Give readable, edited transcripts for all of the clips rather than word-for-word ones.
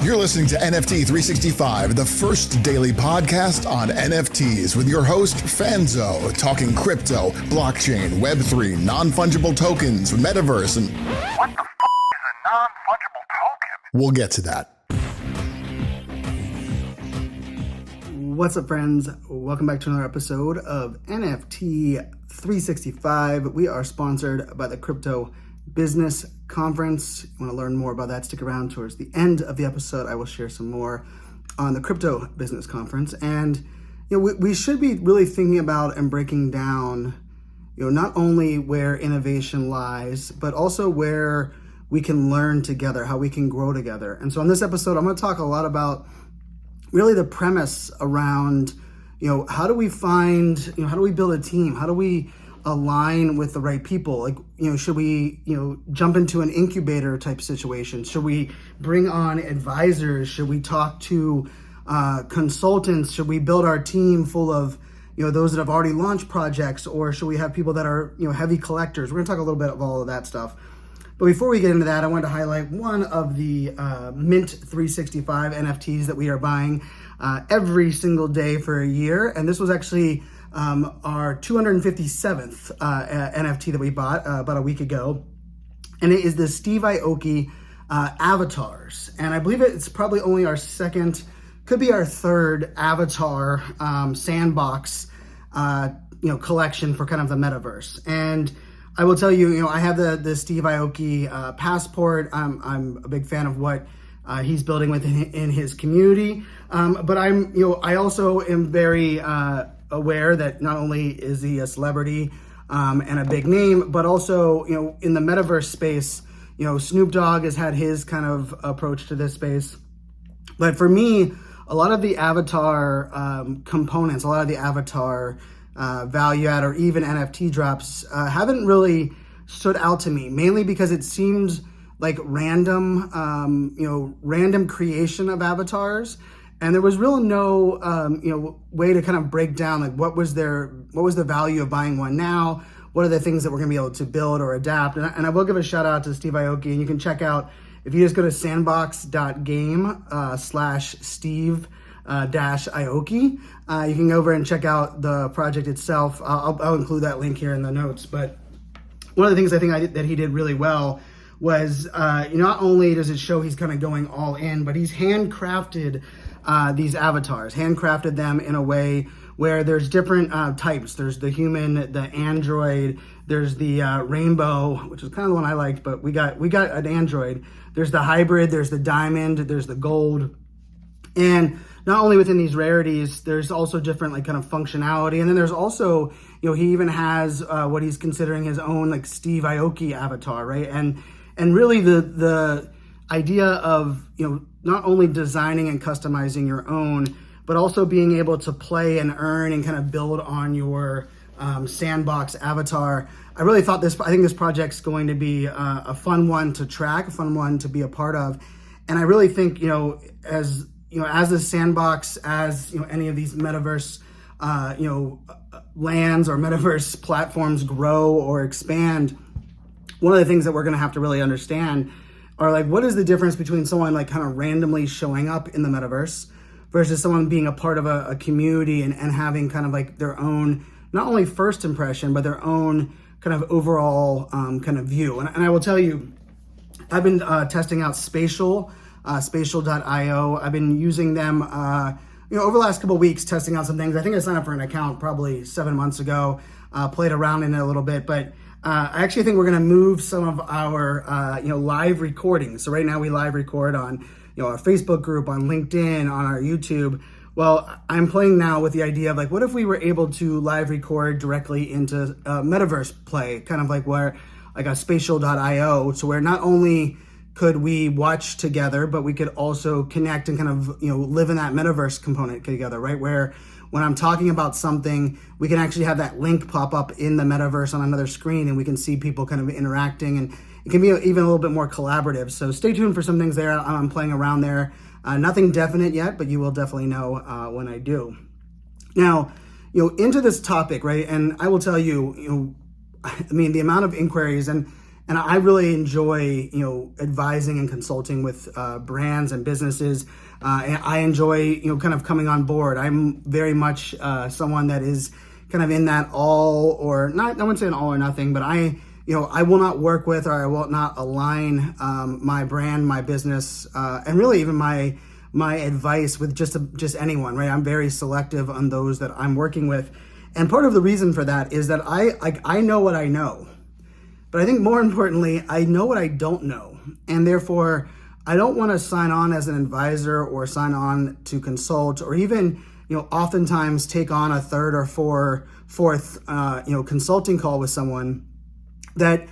You're listening to NFT 365, the first daily podcast on NFTs with your host, Fanzo, talking crypto, blockchain, Web3, non-fungible tokens, metaverse, and... What the f*** is a non-fungible token? We'll get to that. What's up, friends? Welcome back to another episode of NFT 365. We are sponsored by the Crypto Business Conference. You want to learn more about that, stick around towards the end of the episode. I will share some more on the Crypto Business Conference. And we should be really thinking about and breaking down not only where innovation lies, but also where we can learn together, how we can grow together. And so on this episode, I'm going to talk a lot about really the premise around how do we find, how do we build a team, how do we align with the right people? Like, should we, jump into an incubator type situation? Should we bring on advisors? Should we talk to consultants? Should we build our team full of, those that have already launched projects? Or should we have people that are, heavy collectors? We're gonna talk a little bit of all of that stuff. But before we get into that, I wanted to highlight one of the Mint 365 NFTs that we are buying every single day for a year. And this was actually our 257th NFT that we bought about a week ago. And it is the Steve Aoki avatars. And I believe it's probably only our second, could be our third avatar sandbox, collection for kind of the metaverse. And I will tell you, I have the Steve Aoki passport. I'm a big fan of what he's building in his community. But I also am very aware that not only is he a celebrity and a big name, but also, in the metaverse space, Snoop Dogg has had his kind of approach to this space. But for me, a lot of the avatar components, a lot of the avatar value add or even NFT drops haven't really stood out to me, mainly because it seems like random creation of avatars. And there was really no, way to kind of break down like what was the value of buying one now? What are the things that we're gonna be able to build or adapt? And I will give a shout out to Steve Aoki, and you can check out, if you just go to sandbox.game/Steve Aoki, you can go over and check out the project itself. I'll include that link here in the notes. But one of the things I think that he did really well was, not only does it show he's kind of going all in, but he's handcrafted these avatars, handcrafted them in a way where there's different types. There's the human, the android, there's the rainbow, which is kind of the one I liked, but we got an android. There's the hybrid, there's the diamond, there's the gold. And not only within these rarities, there's also different kind of functionality. And then there's also, he even has what he's considering his own Steve Aoki avatar, right? And really the idea of, not only designing and customizing your own, but also being able to play and earn and kind of build on your sandbox avatar. I think this project's going to be a fun one to track, a fun one to be a part of. And I really think, as a sandbox, as any of these metaverse, lands or metaverse platforms grow or expand, one of the things that we're going to have to really understand are what is the difference between someone kind of randomly showing up in the metaverse versus someone being a part of a community and having kind of their own, not only first impression, but their own kind of overall kind of view. And I will tell you, I've been testing out Spatial, spatial.io. I've been using them, over the last couple of weeks, testing out some things. I think I signed up for an account probably 7 months ago, played around in it a little bit, but I actually think we're going to move some of our, live recordings. So right now we live record on, our Facebook group, on LinkedIn, on our YouTube. Well, I'm playing now with the idea of what if we were able to live record directly into metaverse play, kind of where a spatial.io, so where not only could we watch together, but we could also connect and kind of, live in that metaverse component together, right? Where when I'm talking about something, we can actually have that link pop up in the metaverse on another screen, and we can see people kind of interacting, and it can be even a little bit more collaborative. So stay tuned for some things there. I'm playing around there. Nothing definite yet, but you will definitely know when I do. Now, into this topic, right? And I will tell you, the amount of inquiries, and And I really enjoy, advising and consulting with brands and businesses. And I enjoy, kind of coming on board. I'm very much someone that is kind of in that all or not, I wouldn't say an all or nothing, but I will not work with, or I will not align my brand, my business, and really even my advice with just anyone, right? I'm very selective on those that I'm working with. And part of the reason for that is that I know what I know. But I think more importantly, I know what I don't know. And therefore, I don't want to sign on as an advisor or sign on to consult or even, oftentimes take on a third or fourth, consulting call with someone that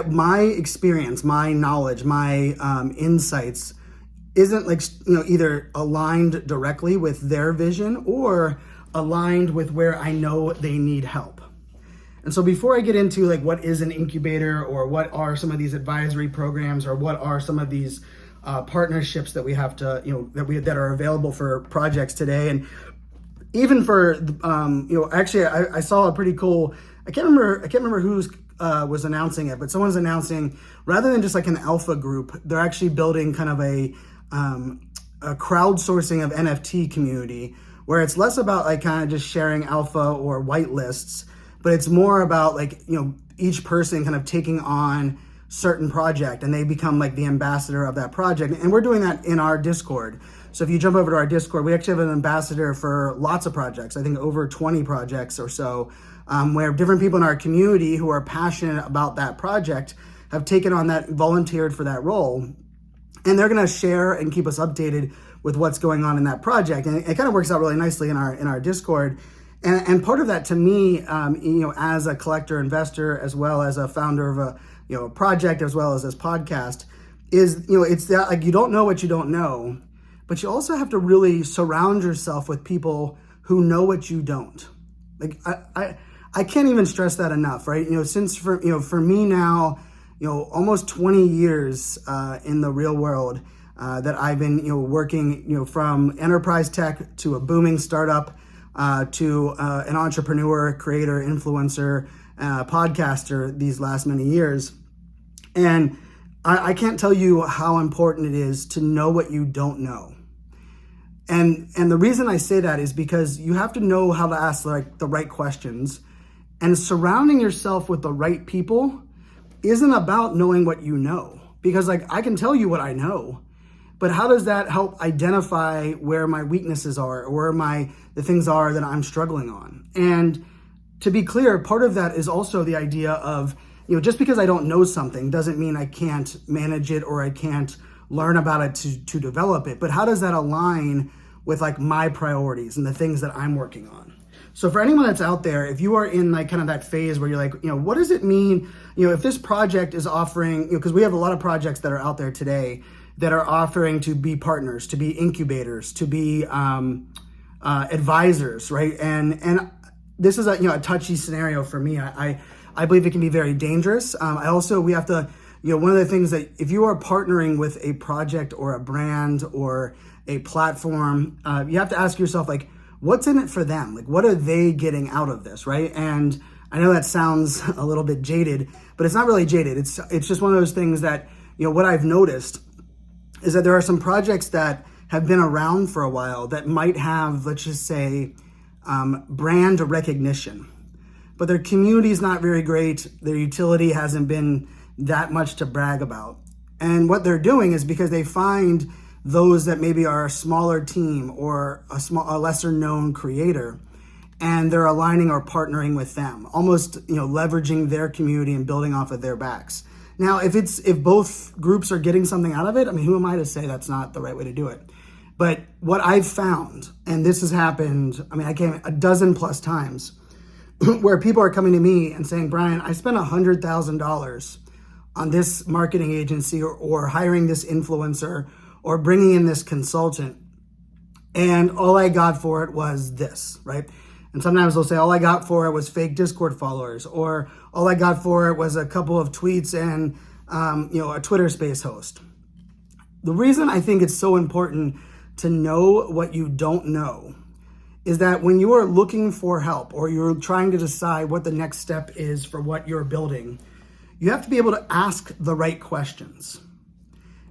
my experience, my knowledge, my insights isn't either aligned directly with their vision or aligned with where I know they need help. And so before I get into what is an incubator or what are some of these advisory programs or what are some of these partnerships that we have to, that are available for projects today, and even for, actually I saw a pretty cool, I can't remember who's was announcing it, but someone's announcing rather than just an alpha group, they're actually building kind of a crowdsourcing of NFT community where it's less about kind of just sharing alpha or white lists, but it's more about each person kind of taking on certain project and they become the ambassador of that project. And we're doing that in our Discord. So if you jump over to our Discord, we actually have an ambassador for lots of projects, I think over 20 projects or so, where different people in our community who are passionate about that project have taken on that, volunteered for that role. And they're going to share and keep us updated with what's going on in that project. And it kind of works out really nicely in our Discord. And part of that to me, as a collector investor, as well as a founder of a project, as well as this podcast, is, it's that you don't know what you don't know, but you also have to really surround yourself with people who know what you don't. I can't even stress that enough, right? Since for me now, almost 20 years in the real world that I've been, working, from enterprise tech to a booming startup, to an entrepreneur, creator, influencer, podcaster these last many years. And I can't tell you how important it is to know what you don't know. And the reason I say that is because you have to know how to ask the right questions, and surrounding yourself with the right people isn't about knowing what you know, because I can tell you what I know, but how does that help identify where my weaknesses are or where the things are that I'm struggling on? And to be clear, part of that is also the idea of, just because I don't know something doesn't mean I can't manage it or I can't learn about it to develop it. But how does that align with my priorities and the things that I'm working on? So for anyone that's out there, if you are in kind of that phase where you're what does it mean, if this project is offering, because we have a lot of projects that are out there today that are offering to be partners, to be incubators, to be advisors, right? And this is a touchy scenario for me. I believe it can be very dangerous. We have to, one of the things that if you are partnering with a project or a brand or a platform, you have to ask yourself, what's in it for them? What are they getting out of this, right? And I know that sounds a little bit jaded, but it's not really jaded. It's just one of those things that, what I've noticed is that there are some projects that have been around for a while that might have, let's just say, brand recognition, but their community is not very great. Their utility hasn't been that much to brag about. And what they're doing is because they find those that maybe are a smaller team or a lesser known creator, and they're aligning or partnering with them, almost leveraging their community and building off of their backs. Now, if both groups are getting something out of it, who am I to say that's not the right way to do it? But what I've found, and this has happened, I came a dozen plus times, where people are coming to me and saying, Brian, I spent $100,000 on this marketing agency or hiring this influencer or bringing in this consultant, and all I got for it was this, right? And sometimes they'll say, all I got for it was fake Discord followers, or all I got for it was a couple of tweets and a Twitter space host. The reason I think it's so important to know what you don't know is that when you are looking for help or you're trying to decide what the next step is for what you're building, you have to be able to ask the right questions.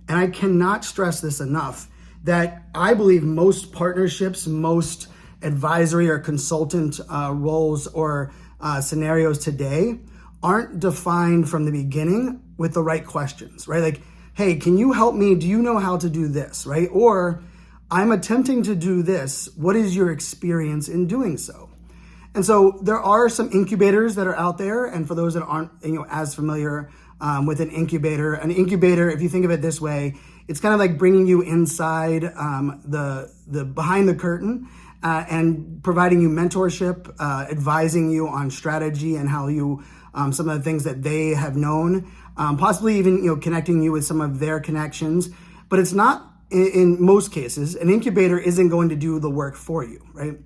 And I cannot stress this enough, that I believe most partnerships, most advisory or consultant roles or scenarios today aren't defined from the beginning with the right questions, right? Like, hey, can you help me? Do you know how to do this, right? Or I'm attempting to do this. What is your experience in doing so? And so there are some incubators that are out there. And for those that aren't as familiar with an incubator, if you think of it this way, it's kind of like bringing you inside the behind the curtain and providing you mentorship, advising you on strategy and how you some of the things that they have known, possibly even connecting you with some of their connections. But it's not in most cases. An incubator isn't going to do the work for you, right?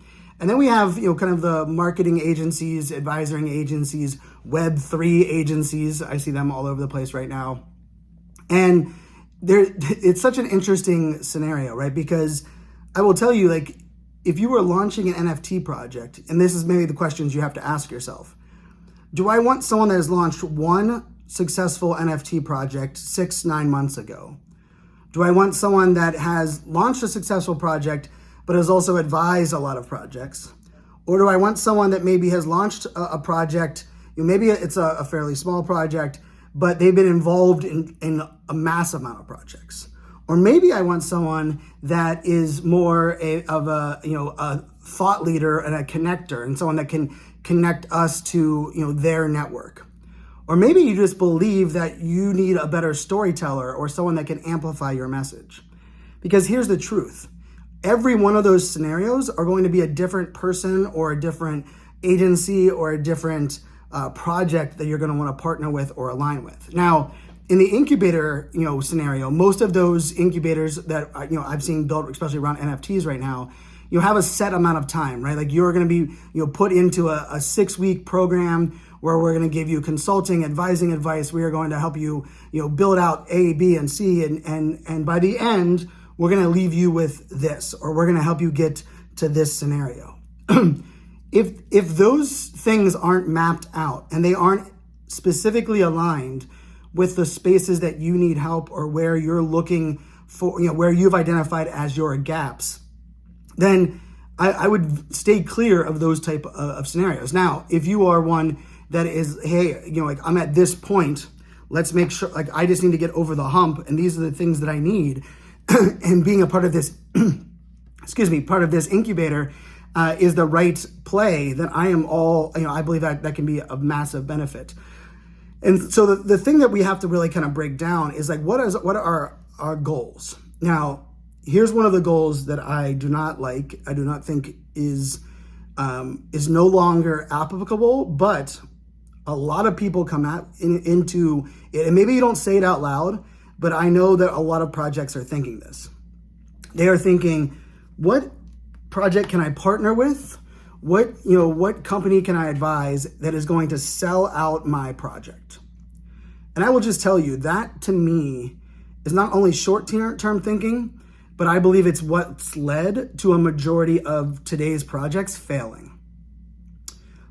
And then we have kind of the marketing agencies, advisory agencies, Web3 agencies. I see them all over the place right now, and it's such an interesting scenario, right? Because I will tell you, like, if you were launching an NFT project, and this is maybe the questions you have to ask yourself: do I want someone that has launched one successful NFT project 6-9 months ago? Do I want someone that has launched a successful project but has also advised a lot of projects? Or do I want someone that maybe has launched a project, maybe it's a fairly small project, but they've been involved in a massive amount of projects? Or maybe I want someone that is more of a thought leader and a connector, and someone that can connect us to their network. Or maybe you just believe that you need a better storyteller or someone that can amplify your message. Because here's the truth: every one of those scenarios are going to be a different person or a different agency or a different project that you're going to want to partner with or align with. Now, in the incubator, scenario, most of those incubators that I've seen built, especially around NFTs right now, you have a set amount of time, right? Like, you're going to be put into a 6-week program where we're going to give you consulting, advising advice. We are going to help you build out A, B, and C, and by the end, we're going to leave you with this, or we're going to help you get to this scenario. If those things aren't mapped out and they aren't specifically aligned with the spaces that you need help, or where you're looking for, where you've identified as your gaps, then I would stay clear of those type of scenarios. Now, if you are one that is, hey, like, I'm at this point, let's make sure, like, I just need to get over the hump, and these are the things that I need, and being a part of this, part of this incubator is the right play, then I am all, I believe that can be of massive benefit. And so the thing that we have to really kind of break down is, like, what are our goals? Now, here's one of the goals that I do not like. I do not think is no longer applicable, but a lot of people come into it, and maybe you don't say it out loud, but I know that a lot of projects are thinking this. They are thinking, what project can I partner with? What company can I advise that is going to sell out my project? And I will just tell you, that to me is not only short-term thinking, but I believe it's what's led to a majority of today's projects failing.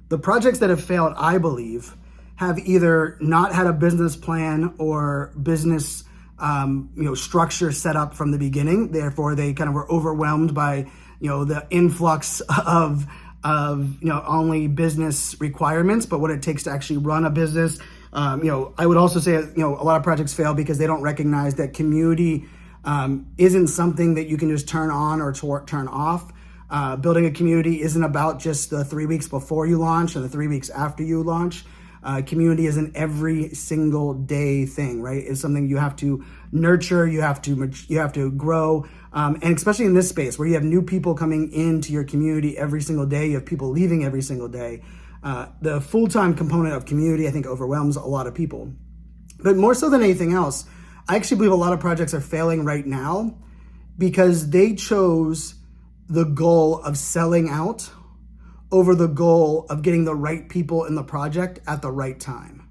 The projects that have failed, I believe, have either not had a business plan or business structure set up from the beginning. Therefore, they kind of were overwhelmed by the influx of only business requirements, but what it takes to actually run a business. I would also say a lot of projects fail because they don't recognize that community isn't something that you can just turn on or turn off. Building a community isn't about just the 3 weeks before you launch and the 3 weeks after you launch. Community is an every single day thing, right? It's something you have to nurture, you have to grow, and especially in this space where you have new people coming into your community every single day, you have people leaving every single day. The full-time component of community, I think, overwhelms a lot of people. But more so than anything else, I actually believe a lot of projects are failing right now because they chose the goal of selling out over the goal of getting the right people in the project at the right time.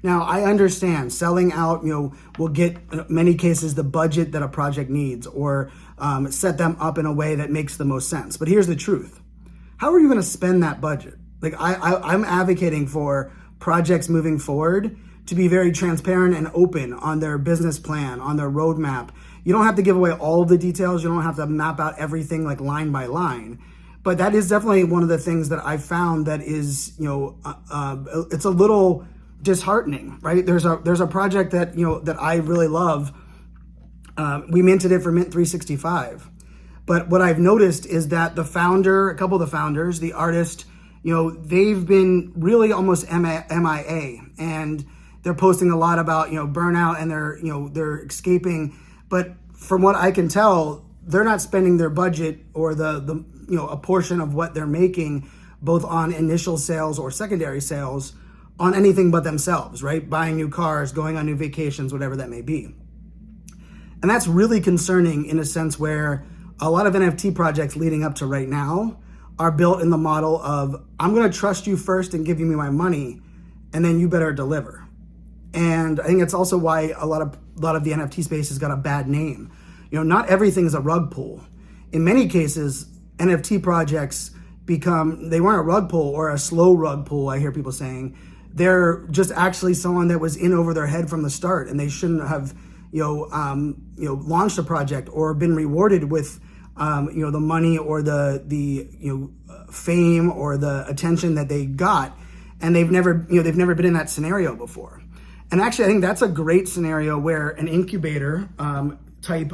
Now, I understand selling out, will get, in many cases, the budget that a project needs, or set them up in a way that makes the most sense. But here's the truth. How are you going to spend that budget? Like, I'm advocating for projects moving forward to be very transparent and open on their business plan, on their roadmap. You don't have to give away all of the details. You don't have to map out everything like line by line. But that is definitely one of the things that I've found that is, it's a little disheartening, right? There's a project that, that I really love. We minted it for Mint 365. But what I've noticed is that a couple of the founders, the artist, they've been really almost MIA, and they're posting a lot about, burnout, and they're escaping. But from what I can tell, they're not spending their budget or the a portion of what they're making, both on initial sales or secondary sales, on anything but themselves, right? Buying new cars, going on new vacations, whatever that may be. And that's really concerning in a sense where a lot of NFT projects leading up to right now are built in the model of, I'm going to trust you first and give you my money, and then you better deliver. And I think that's also why a lot of the NFT space has got a bad name. Not everything is a rug pull. In many cases, NFT projects they weren't a rug pull or a slow rug pull, I hear people saying. They're just actually someone that was in over their head from the start, and they shouldn't have, launched a project or been rewarded with, the money or the fame or the attention that they got, and they've never been in that scenario before. And actually, I think that's a great scenario where an incubator type,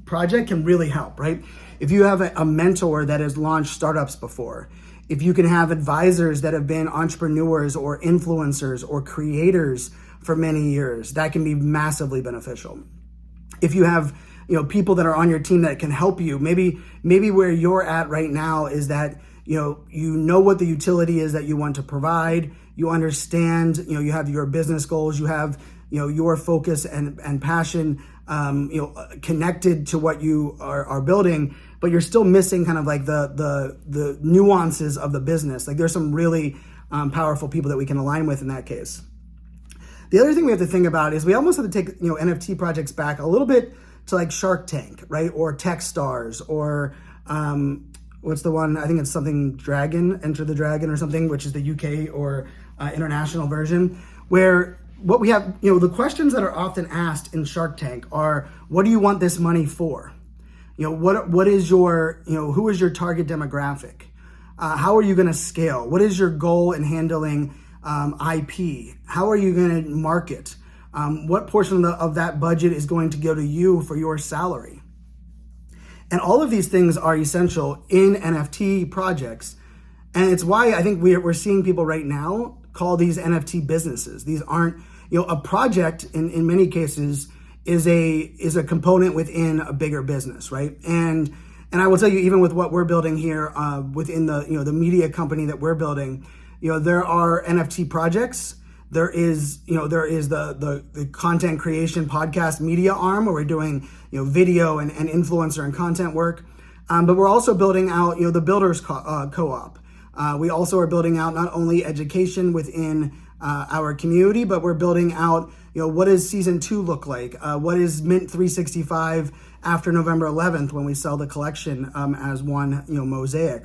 project can really help, right? If you have a mentor that has launched startups before, if you can have advisors that have been entrepreneurs or influencers or creators for many years, that can be massively beneficial. If you have, people that are on your team that can help you, maybe where you're at right now is that, you know what the utility is that you want to provide, you understand, you have your business goals, you have, your focus and passion, connected to what you are building, but you're still missing kind of like the nuances of the business. Like there's some really powerful people that we can align with in that case. The other thing we have to think about is we almost have to take, NFT projects back a little bit to like Shark Tank, right? Or Techstars, or what's the one? I think it's something Dragon, Enter the Dragon or something, which is the UK or international version, where what we have, the questions that are often asked in Shark Tank are, what do you want this money for? What is your, who is your target demographic? How are you going to scale? What is your goal in handling IP? How are you going to market? What portion of that budget is going to go to you for your salary? And all of these things are essential in NFT projects. And it's why I think we're seeing people right now call these NFT businesses. These aren't, a project in many cases is a component within a bigger business, right? And I will tell you, even with what we're building here within the media company that we're building, there are NFT projects. There is the content creation podcast media arm where we're doing, video and influencer and content work. But we're also building out, the builders co-op. We also are building out not only education within our community, but we're building out, what does season 2 look like? What is Mint 365 after November 11th when we sell the collection as one, mosaic?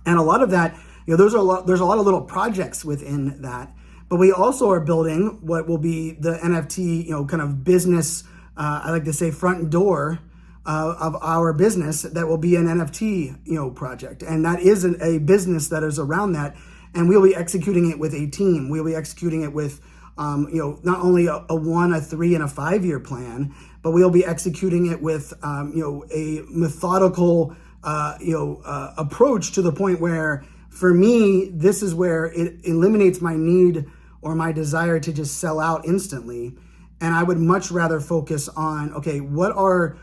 And a lot of that, there's a lot of little projects within that. But we also are building what will be the NFT, kind of business, I like to say front door of our business that will be an NFT, project. And that is a business that is around that. And we'll be executing it with a team. We'll be executing it with, not only a 1, a 3, and a 5-year plan, but we'll be executing it with, a methodical, approach to the point where, for me, this is where it eliminates my need or my desire to just sell out instantly. And I would much rather focus on, okay, where are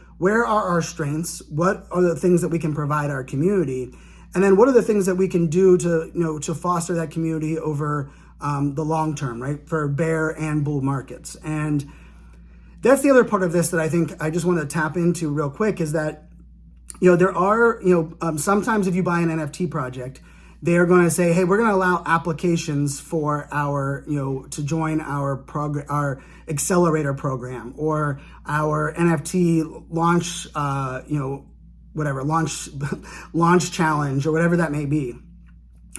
our strengths? What are the things that we can provide our community? And then what are the things that we can do to foster that community over the long term, right? For bear and bull markets. And that's the other part of this that I think I just want to tap into real quick is that, there are, sometimes if you buy an NFT project, they're going to say, hey, we're going to allow applications for our, to join our our accelerator program or our NFT launch, launch challenge or whatever that may be.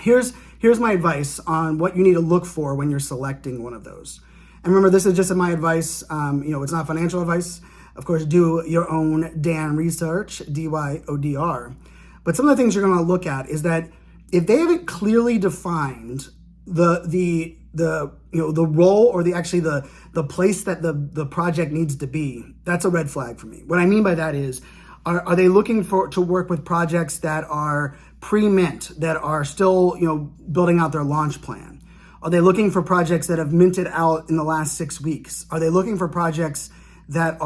Here's my advice on what you need to look for when you're selecting one of those. And remember, this is just my advice. It's not financial advice. Of course, do your own Dan research, DYODR. But some of the things you're going to look at is that if they haven't clearly defined the role or the place that the project needs to be, that's a red flag for me. What I mean by that is, are they looking to work with projects that are pre-mint, that are still building out their launch plan? Are they looking for projects that have minted out in the last 6 weeks? Are they looking for projects that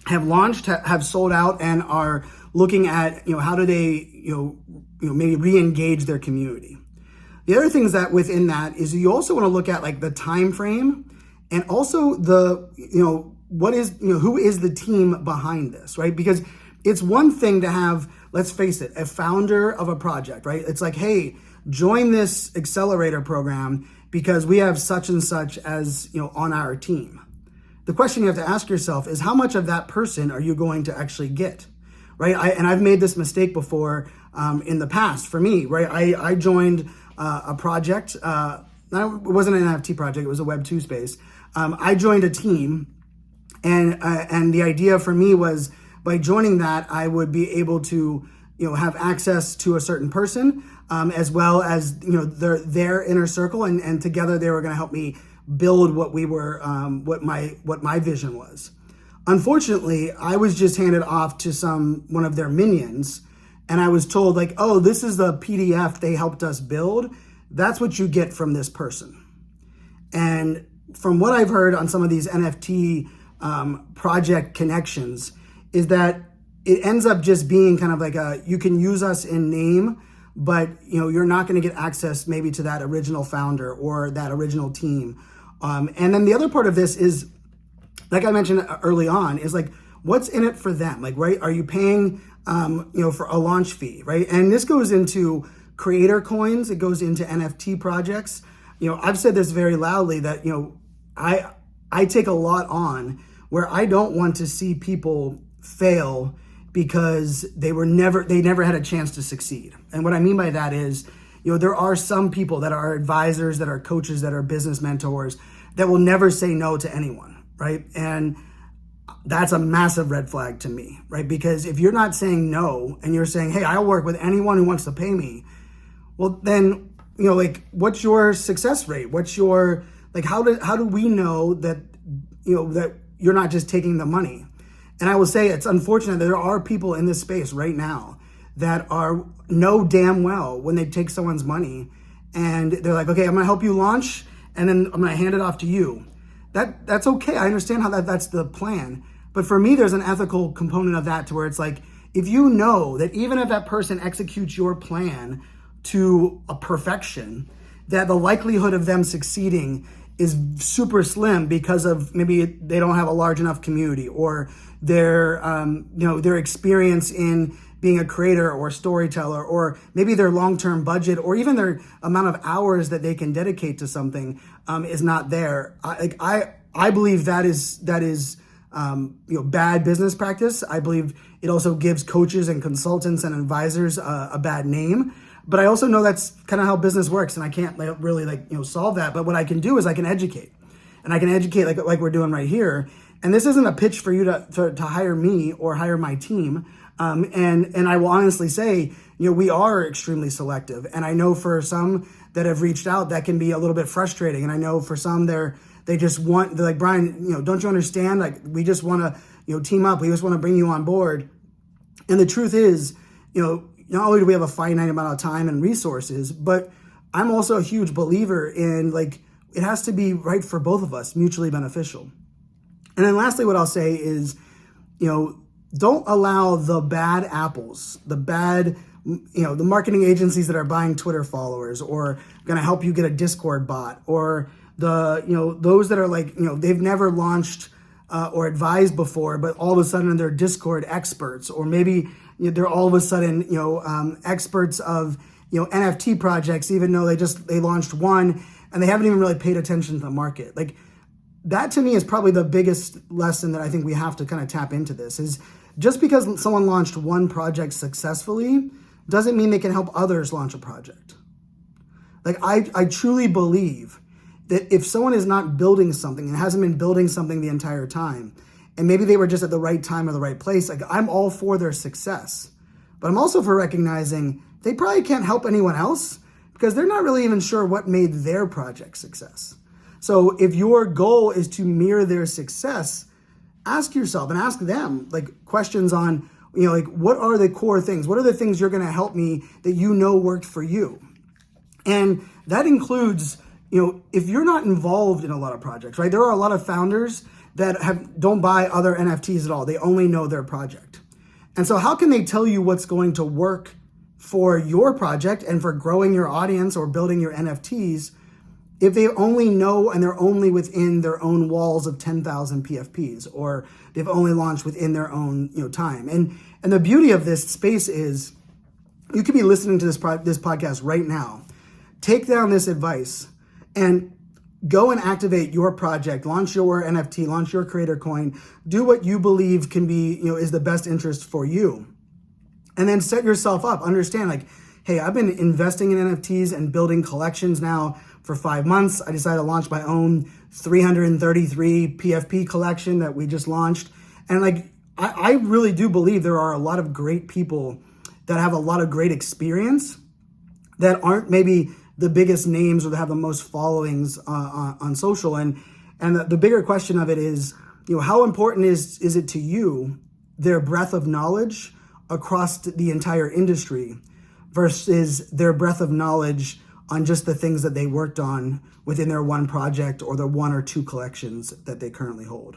have launched, have sold out, and are looking at how do they maybe re-engage their community? The other things that within that is you also want to look at like the time frame, and also who is the team behind this, right? Because it's one thing to have, let's face it, a founder of a project, right? It's like, hey, join this accelerator program because we have such and such as on our team. The question you have to ask yourself is, how much of that person are you going to actually get, right? I've made this mistake before in the past for me, right? I joined a project. It wasn't an NFT project. It was a Web 2 space. I joined a team, and the idea for me was by joining that, I would be able to have access to a certain person, as well as their inner circle, and together they were going to help me build what we were, what my vision was. Unfortunately, I was just handed off to one of their minions, and I was told like, oh, this is the PDF they helped us build. That's what you get from this person. And from what I've heard on some of these NFT project connections, is that it ends up just being kind of like you can use us in name, but you're not going to get access maybe to that original founder or that original team. And then the other part of this is, like I mentioned early on, is like, what's in it for them? Like, right? Are you paying, for a launch fee, right? And this goes into creator coins. It goes into NFT projects. I've said this very loudly that, I take a lot on where I don't want to see people fail because they never had a chance to succeed. And what I mean by that is, there are some people that are advisors, that are coaches, that are business mentors that will never say no to anyone, right? And that's a massive red flag to me, right? Because if you're not saying no and you're saying, hey, I'll work with anyone who wants to pay me, well, then, what's your success rate? What's your, how do we know that, that you're not just taking the money? And I will say it's unfortunate that there are people in this space right now that know damn well when they take someone's money and they're like, okay, I'm gonna help you launch and then I'm gonna hand it off to you. That's okay. I understand how that's the plan. But for me, there's an ethical component of that to where it's like, if you know that even if that person executes your plan to a perfection, that the likelihood of them succeeding is super slim because of maybe they don't have a large enough community, or their experience in being a creator or a storyteller, or maybe their long-term budget, or even their amount of hours that they can dedicate to something is not there. I believe that is bad business practice. I believe it also gives coaches and consultants and advisors a bad name. But I also know that's kind of how business works, and I can't really solve that. But what I can do is I can educate, and I can educate like we're doing right here. And this isn't a pitch for you to hire me or hire my team. And I will honestly say, we are extremely selective. And I know for some that have reached out, that can be a little bit frustrating. And I know for some they're like, Brian, don't you understand? Like, we just want to, team up. We just want to bring you on board. And the truth is, not only do we have a finite amount of time and resources, but I'm also a huge believer in it has to be right for both of us, mutually beneficial. And then lastly, what I'll say is, don't allow the bad apples, the marketing agencies that are buying Twitter followers or going to help you get a Discord bot, or those that are they've never launched or advised before, but all of a sudden they're Discord experts, or maybe they're all of a sudden, experts of, NFT projects, even though they launched one and they haven't even really paid attention to the market. That to me is probably the biggest lesson that I think we have to kind of tap into this, is just because someone launched one project successfully doesn't mean they can help others launch a project, Like I truly believe that if someone is not building something and hasn't been building something the entire time, and maybe they were just at the right time or the right place, like I'm all for their success. But I'm also for recognizing they probably can't help anyone else because they're not really even sure what made their project success. So if your goal is to mirror their success, ask yourself and ask them like questions on, like what are the core things? What are the things you're going to help me that worked for you? And that includes, if you're not involved in a lot of projects, right? There are a lot of founders that don't buy other NFTs at all. They only know their project. And so how can they tell you what's going to work for your project and for growing your audience or building your NFTs if they only know and they're only within their own walls of 10,000 PFPs, or they've only launched within their own time? And the beauty of this space is you could be listening to this podcast right now. Take down this advice and go and activate your project, launch your NFT, launch your creator coin, do what you believe can be, is the best interest for you. And then set yourself up, understand like, hey, I've been investing in NFTs and building collections now for 5 months. I decided to launch my own 333 PFP collection that we just launched. And like, I really do believe there are a lot of great people that have a lot of great experience that aren't maybe the biggest names or that have the most followings on social. And the bigger question of it is, how important is it to you, their breadth of knowledge across the entire industry versus their breadth of knowledge on just the things that they worked on within their one project or their one or two collections that they currently hold.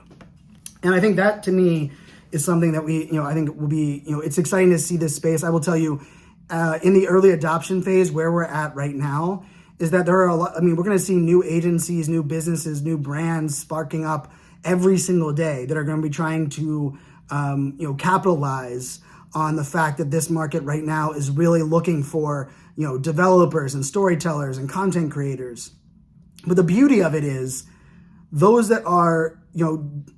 And I think that to me is something that I think will be, it's exciting to see this space. I will tell you, in the early adoption phase where we're at right now is that there are a lot, we're going to see new agencies, new businesses, new brands sparking up every single day that are going to be trying to, capitalize on the fact that this market right now is really looking for, developers and storytellers and content creators. But the beauty of it is those that are,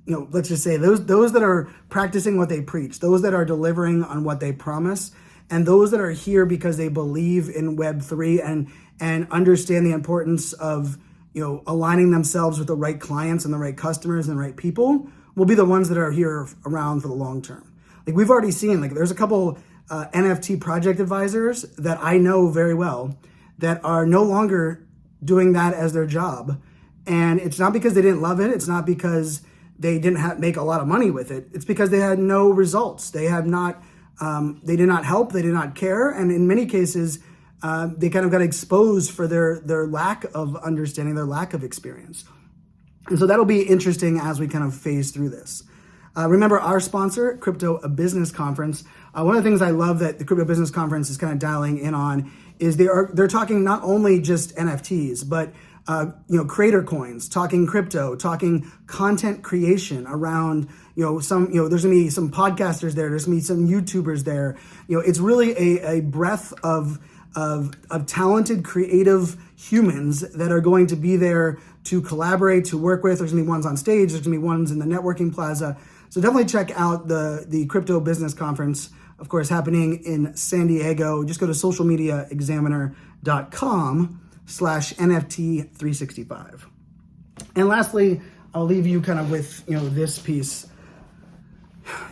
let's just say those that are practicing what they preach, those that are delivering on what they promise, and those that are here because they believe in Web3 and understand the importance of, aligning themselves with the right clients and the right customers and the right people will be the ones that are here around for the long term. Like we've already seen, like there's a couple NFT project advisors that I know very well that are no longer doing that as their job. And it's not because they didn't love it. It's not because they didn't make a lot of money with it. It's because they had no results. They had not, they did not help. They did not care. And in many cases, they kind of got exposed for their lack of understanding, their lack of experience. And so that'll be interesting as we kind of phase through this. Remember our sponsor, Crypto Business Conference. One of the things I love that the Crypto Business Conference is kind of dialing in on is they're talking not only just NFTs, but creator coins, talking crypto, talking content creation around, there's gonna be some podcasters there, there's gonna be some YouTubers there. It's really a breadth of talented, creative humans that are going to be there to collaborate, to work with. There's gonna be ones on stage, there's gonna be ones in the networking plaza. So definitely check out the Crypto Business Conference, of course, happening in San Diego. Just go to socialmediaexaminer.com/NFT365. And lastly, I'll leave you kind of with, this piece.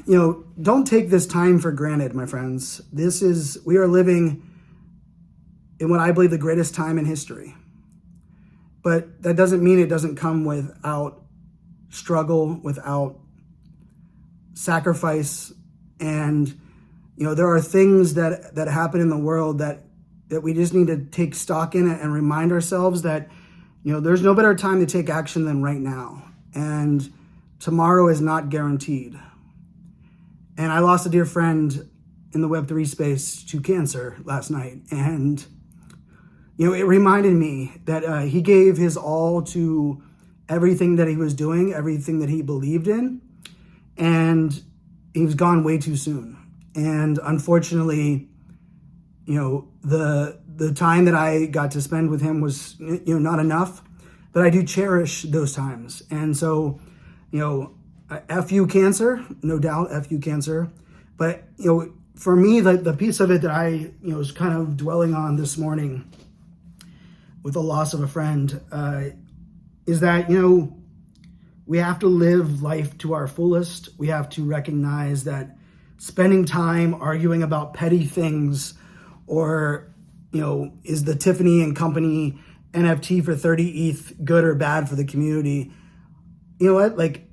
Don't take this time for granted, my friends. We are living in what I believe the greatest time in history. But that doesn't mean it doesn't come without struggle, without sacrifice. And, there are things that happen in the world that we just need to take stock in it and remind ourselves that, there's no better time to take action than right now. And tomorrow is not guaranteed. And I lost a dear friend in the Web3 space to cancer last night. And, it reminded me that he gave his all to everything that he was doing, everything that he believed in. And he was gone way too soon. And unfortunately, the time that I got to spend with him was, not enough, but I do cherish those times. And so, F you cancer, no doubt, F you cancer. But, for me, the piece of it that I, was kind of dwelling on this morning with the loss of a friend is that, we have to live life to our fullest. We have to recognize that spending time arguing about petty things or, is the Tiffany and Company NFT for 30 ETH good or bad for the community? You know what? Like,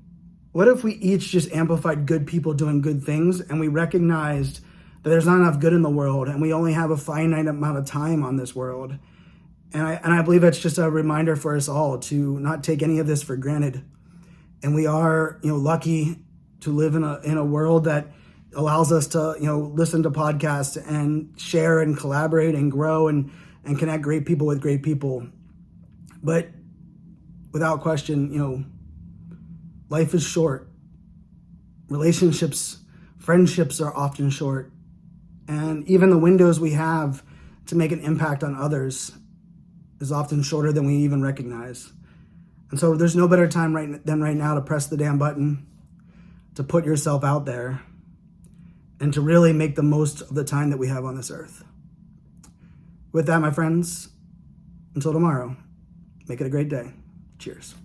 what if we each just amplified good people doing good things and we recognized that there's not enough good in the world and we only have a finite amount of time on this world? And I believe that's just a reminder for us all to not take any of this for granted. And we are, lucky to live in a world that allows us to, listen to podcasts and share and collaborate and grow and connect great people with great people. But without question, life is short. Relationships, friendships are often short. And even the windows we have to make an impact on others is often shorter than we even recognize. And so there's no better time than right now to press the damn button, to put yourself out there, and to really make the most of the time that we have on this earth. With that, my friends, until tomorrow, make it a great day. Cheers.